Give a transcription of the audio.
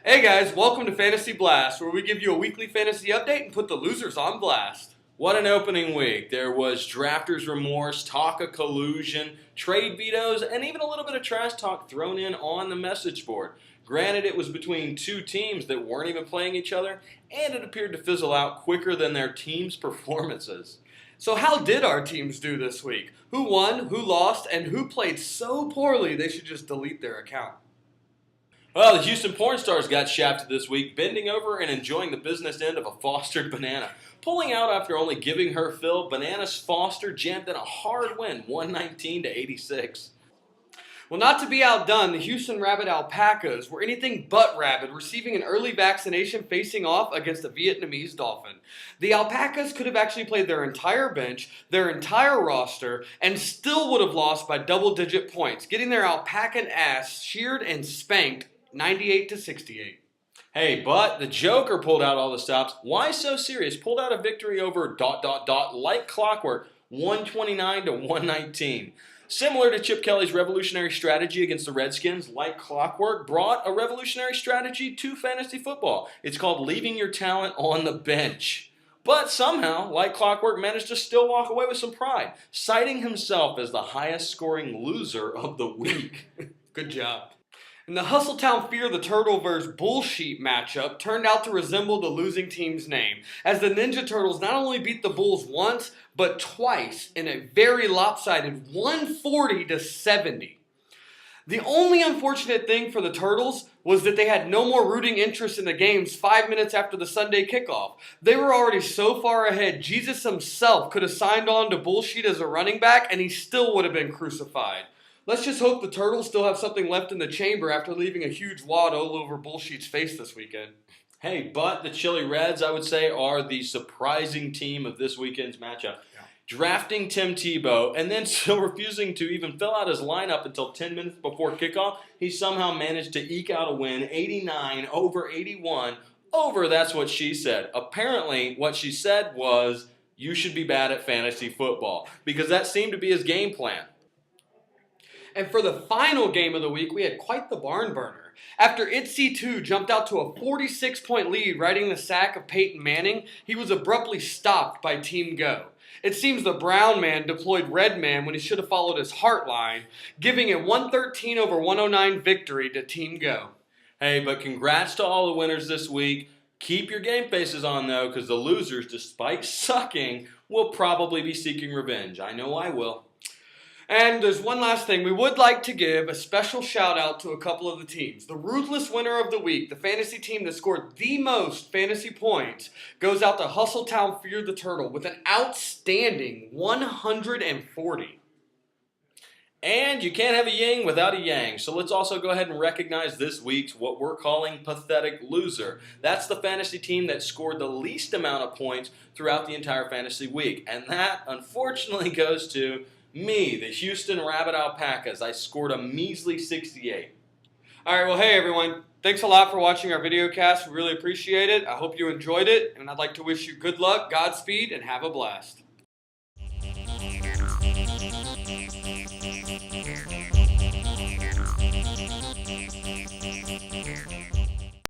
Hey guys, welcome to Fantasy Blast, where we give you a weekly fantasy update and put the losers on blast. What an opening week. There was drafters' remorse, talk of collusion, trade vetoes, and even a little bit of trash talk thrown in on the message board. Granted, it was between two teams that weren't even playing each other, and it appeared to fizzle out quicker than their team's performances. So how did our teams do this week? Who won, who lost, and who played so poorly they should just delete their account? Well, the Houston porn stars got shafted this week, bending over and enjoying the business end of a fostered banana. Pulling out after only giving her fill, Banana's foster jammed in a hard win, 119-86. Well, not to be outdone, the Houston Rabbit Alpacas were anything but rabid, receiving an early vaccination facing off against a Vietnamese Dolphin. The Alpacas could have actually played their entire bench, their entire roster, and still would have lost by double-digit points, getting their alpacan ass sheared and spanked 98-68. Hey, but the Joker pulled out all the stops. Why so serious? Pulled out a victory over ... like clockwork, 129-119. Similar to Chip Kelly's revolutionary strategy against the Redskins, like clockwork brought a revolutionary strategy to fantasy football. It's called leaving your talent on the bench. But somehow, like clockwork, managed to still walk away with some pride, citing himself as the highest scoring loser of the week. Good job. And the Hustletown Fear the Turtle vs. Bullsheet matchup turned out to resemble the losing team's name, as the Ninja Turtles not only beat the Bulls once, but twice in a very lopsided 140-70. The only unfortunate thing for the Turtles was that they had no more rooting interest in the games 5 minutes after the Sunday kickoff. They were already so far ahead, Jesus himself could have signed on to Bullsheet as a running back and he still would have been crucified. Let's just hope the Turtles still have something left in the chamber after leaving a huge wad all over Bullsheet's face this weekend. Hey, but the Chili Reds, I would say, are the surprising team of this weekend's matchup. Yeah. Drafting Tim Tebow and then still refusing to even fill out his lineup until 10 minutes before kickoff, he somehow managed to eke out a win, 89-81, over That's What She Said. Apparently, what she said was, you should be bad at fantasy football, because that seemed to be his game plan. And for the final game of the week, we had quite the barn burner. After ITZY2 jumped out to a 46-point lead riding the sack of Peyton Manning, he was abruptly stopped by Team Go. It seems the brown man deployed red man when he should have followed his heart line, giving a 113-109 victory to Team Go. Hey, but congrats to all the winners this week. Keep your game faces on, though, because the losers, despite sucking, will probably be seeking revenge. I know I will. And there's one last thing. We would like to give a special shout out to a couple of the teams. The ruthless winner of the week, the fantasy team that scored the most fantasy points, goes out to Hustletown Fear the Turtle with an outstanding 140. And you can't have a yin without a yang. So let's also go ahead and recognize this week's what we're calling pathetic loser. That's the fantasy team that scored the least amount of points throughout the entire fantasy week. And that, unfortunately, goes to me, the Houston Rabbit Alpacas. I scored a measly 68. All right, well, hey, everyone. Thanks a lot for watching our video cast. We really appreciate it. I hope you enjoyed it, and I'd like to wish you good luck, Godspeed, and have a blast.